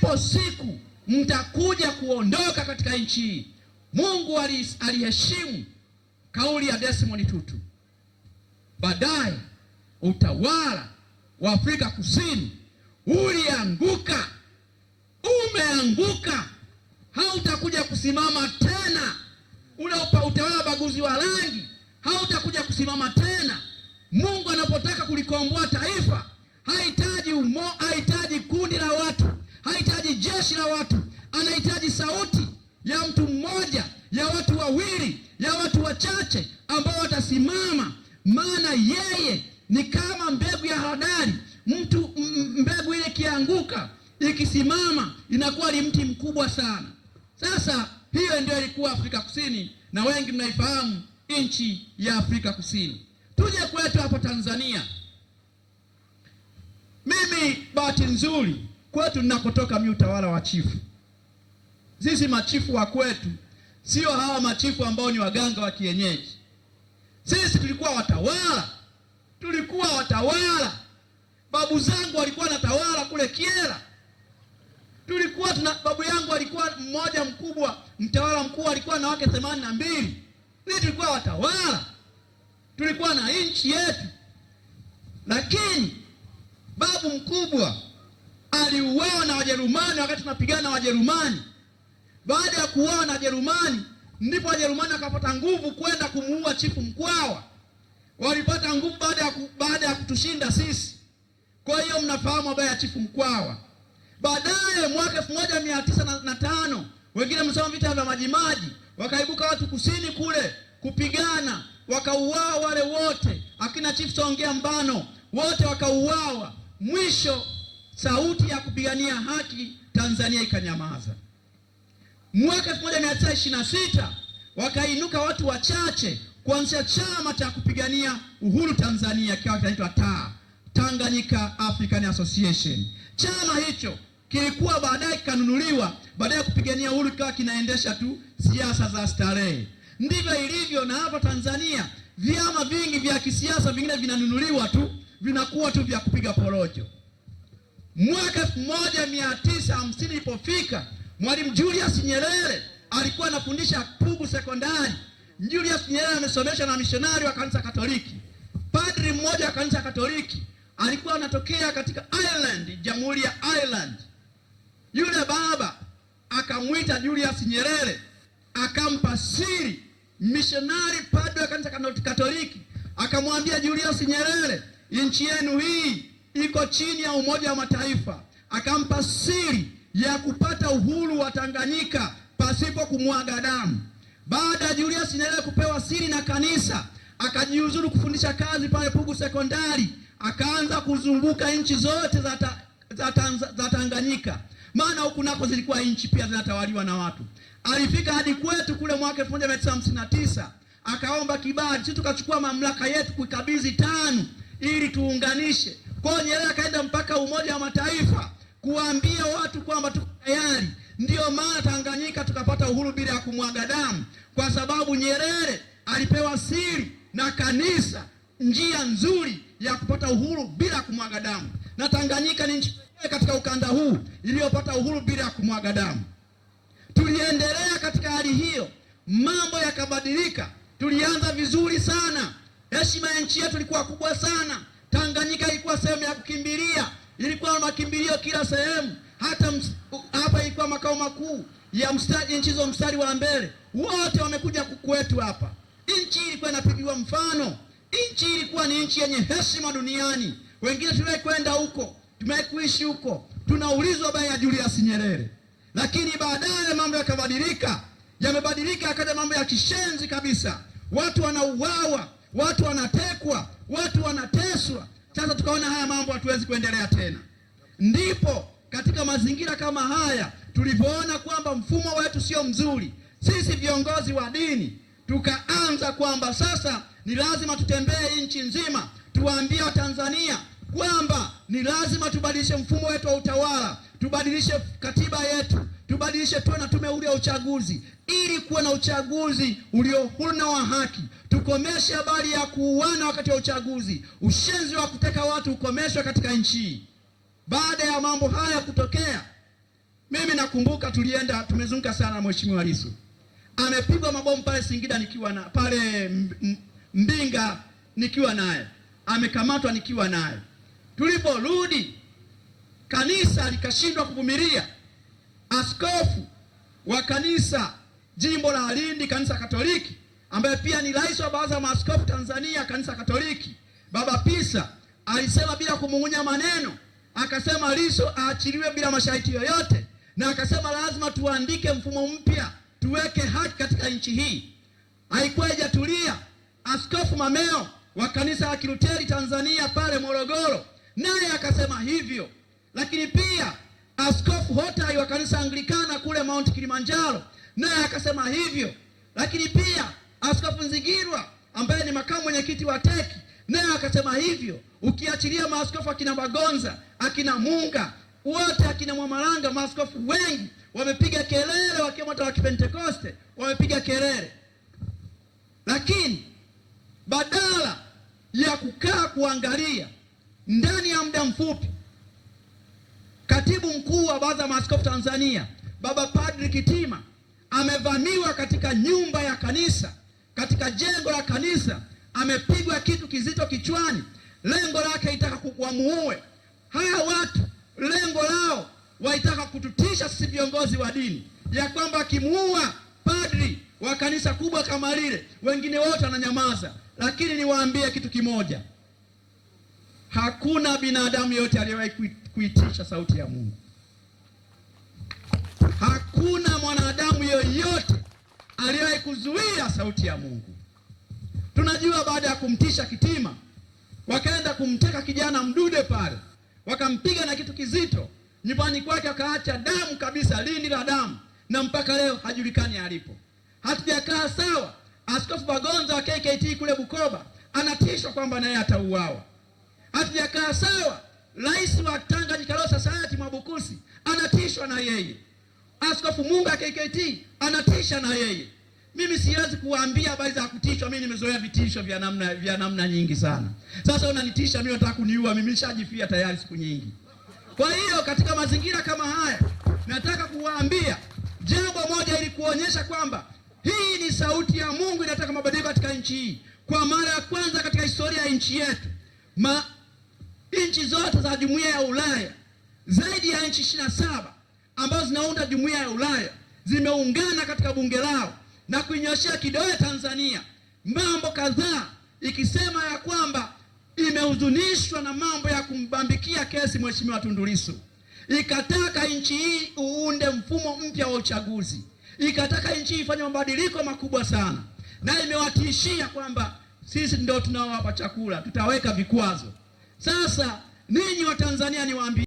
ipo siku mtakuja kuondoka katika nchi hii. Mungu aliheshimu kauli ya Desmond Tutu. Baadaye utawala wa Afrika Kusini ulianguka, umeanguka, hautakuja kusimama tena. Ule utawala baguzi wa rangi hautakuja kusimama tena. Mungu anapotaka kulikomboa taifa hahitaji kundi la watu, hahitaji jeshi la watu, anahitaji sauti ya mtu mmoja, ya watu wawili, ya watu wachache ambao watasimama. Maana yeye ni kama mbegu ya haradali. Mbegu ile ikianguka, ikisimama, inakuwa ni mti mkubwa sana. Sasa hiyo ndio ilikuwa Afrika Kusini, na wengi mnaifahamu nchi ya Afrika Kusini. Tuje kwetu hapa Tanzania. Mimi bahati nzuri kwetu ninakotoka mimi utawala wa chifu. Sisi machifu wa kwetu sio hawa machifu ambao ni waganga wa kienyeji. Sisi tulikuwa watawala. Babu zangu walikuwa wanatawala kule Kyela. Babu yangu alikuwa mmoja mkubwa, mtawala mkuu, alikuwa na wake 82. Sisi tulikuwa watawala. Tulikuwa na nchi yetu. Lakini babu mkubwa aliuawa na Wajerumani wakati tunapigana na Wajerumani. Baada ya kuuawa na Wajerumani, ndipo Wajerumani wakapata nguvu kwenda kumuua chifu Mkwawa. Walipata nguvu baada ya kutushinda sisi. Kwa hiyo mnafahamu habari ya chifu Mkwawa. Baadaye mwaka 1905, wengine msoma vita vya Majimaji, wakaibuka watu kusini kule kupigana, wakauawa wale wote, akina Chief Songea Mbano wote wakauawa. Mwisho sauti ya kupigania haki Tanzania ikanyamaza. Mwaka 1926 wakainuka watu wachache kuanzisha chama cha kupigania uhuru Tanzania, kinaitwa TAA, Tanganyika African Association. Chama hicho kilikuwa baadaye kikanunuliwa, baadaye kupigania uhuru kikawa kinaendesha tu siasa za starehe. Ndivyo ilivyo na hapa Tanzania. Vyama vingi vya kisiasa vingine vinanunuliwa tu, vinakuwa tu vya kupiga porojo. Mwaka 1950 ilipofika, Mwalimu Julius Nyerere alikuwa anafundisha Pugu Sekondari. Julius Nyerere amesomesha na mishonari wa kanisa Katoliki. Padri mmoja wa kanisa Katoliki alikuwa anatokea katika Ireland, Jamhuri ya Ireland. Yule baba akamwita Julius Nyerere, akampa siri. Mishonari padri wa kanisa Katoliki akamwambia Julius Nyerere, nchi yenu hii iko chini ya Umoja wa Mataifa. Akampa siri ya kupata uhuru wa Tanganyika pasipo kumwaga damu. Baada ya Julius Nyerere kupewa siri na kanisa, akajiuzuru kufundisha kazi pale Pugu Sekondari, akaanza kuzunguka nchi zote za Tanganyika. Maana huku nako zilikuwa nchi pia zinatawaliwa na watu. Alifika hadi kwetu kule mwaka 1959, akaomba kibali, sisi tukachukua mamlaka yetu kuikabidhi TANU ili tuunganishe. Kwa hiyo Nyerere akaenda mpaka Umoja wa Mataifa kuambia watu kwamba tuko tayari. Ndio maana Tanganyika tukapata uhuru bila ya kumwaga damu, kwa sababu Nyerere alipewa siri na kanisa, njia nzuri ya kupata uhuru bila kumwaga damu. Na Tanganyika ni nchi katika ukanda huu iliyopata uhuru bila ya kumwaga damu. Tuliendelea katika hali hiyo, mambo yakabadilika. Tulianza vizuri sana, heshima ya nchi yetu ilikuwa kubwa sana. Tanganyika ilikuwa sehemu ya kukimbilia, ilikuwa na makimbilio kila sehemu. Hata hapa ilikuwa makao makuu ya nchi hizo, mstari wa mbele wote wamekuja kwetu hapa. Nchi ilikuwa inapigiwa mfano. Nchi ilikuwa ni nchi yenye heshima duniani. Wengine tuliwahi kwenda huko, tumewahi kuishi huko, tunaulizwa habari ya Julius Nyerere. Lakini baadaye mambo yakabadilika, yakaja mambo ya kishenzi kabisa. Watu wanauawa, watu wanatekwa, watu wanateswa. Sasa tukaona haya mambo hatuwezi kuendelea tena. Ndipo katika mazingira kama haya tulipoona kwamba mfumo wetu sio mzuri, sisi viongozi wa dini tukaanza kwamba sasa ni lazima tutembee nchi nzima, tuwaambie Watanzania kwamba ni lazima tubadilishe mfumo wetu wa utawala, tubadilishe katiba yetu, tubadilishe, tuwe na tume huru ya uchaguzi ili kuwa na uchaguzi ulio huru na wa haki. Tukomeshe habari ya kuuana wakati wa uchaguzi, ushenzi wa kuteka watu ukomeshwe katika nchi. Baada ya mambo haya kutokea, Mimi nakumbuka tumezunguka sana Mheshimiwa Lissu. Amepigwa mabomu pale Singida nikiwa na pale Mbinga nikiwa naye. Amekamatwa nikiwa naye. Tuliporudi kanisa likashindwa kuvumilia. Askofu wa kanisa jimbo la Lindi, kanisa Katoliki, ambaye pia ni rais wa baraza la maaskofu Tanzania, kanisa Katoliki, Baba Pisa, alisema bila kumung'unya maneno, akasema Lissu aachiliwe bila masharti yoyote, na akasema lazima tuandike mfumo mpya, tuweke haki katika nchi hii. Haikuwa haijatulia. Askofu Mameo wa kanisa la Kiluteri Tanzania pale Morogoro naye akasema hivyo. Lakini pia Askofu Hotai wa kanisa Anglikana kule Mount Kilimanjaro naye akasema hivyo. Lakini pia Askofu Nzigirwa ambaye ni makamu mwenyekiti wa TEC naye akasema hivyo. Ukiachilia maaskofu akina Bagonza, akina Munga, wote akina Mwamalanga, maaskofu wengi wamepiga kelele, wakiwa wa Kipentekoste wamepiga kelele. Lakini badala ya kukaa kuangalia, ndani ya muda mfupi katibu mkuu wa baraza la maaskofu Tanzania Baba Padri Kitima amevamiwa katika nyumba ya kanisa, katika jengo la kanisa, amepigwa kitu kizito kichwani. Lengo lake itaka kuwamuue. Haya watu lengo lao waitaka kututisha sisi viongozi wa dini, ya kwamba akimuua padri wa kanisa kubwa kama lile, wengine wote wananyamaza. Lakini niwaambie kitu kimoja, hakuna binadamu yote aliyewahi kuitisha sauti ya Mungu. Hakuna mwanadamu yoyote aliyewahi kuzuia sauti ya Mungu. Tunajua baada ya kumtisha Kitima, wakaenda kumteka kijana Mdude pale, wakampiga na kitu kizito nyumbani kwake, akaacha damu kabisa, lindi la damu, na mpaka leo hajulikani alipo. Hatujakaa sawa. Askofu Bagonza wa KKT kule Bukoba anatishwa kwamba naye atauawa. Hatujakaa sawa. Rais wa Tanganyika Law Society Mwabukusi anatishwa na yeye. Askofu Munga KKT anatisha na yeye. Mimi siwezi kuambia habari za kutishwa. Mimi nimezoea vitisho vya namna nyingi sana. Sasa unanitisha mimi, unataka kuniua mimi, nishajifia tayari siku nyingi. Kwa hiyo katika mazingira kama haya, nataka kuwaambia jambo moja ili kuonyesha kwamba hii ni sauti ya Mungu inataka mabadiliko katika nchi hii. Kwa mara ya kwanza katika historia ya nchi yetu, nchi zote za Jumuiya ya Ulaya, zaidi ya nchi 27 ambazo zinaunda Jumuiya ya Ulaya, zimeungana katika bunge lao na kuinyoshea kidole Tanzania mambo kadhaa, ikisema ya kwamba imehuzunishwa na mambo ya kumbambikia kesi Mheshimiwa Tundu Lissu. Ikataka nchi hii uunde mfumo mpya wa uchaguzi. Ikataka nchi hii ifanye mabadiliko makubwa sana, na imewatishia kwamba sisi ndio tunaowapa chakula, tutaweka vikwazo. Sasa ninyi wa Tanzania niwaambie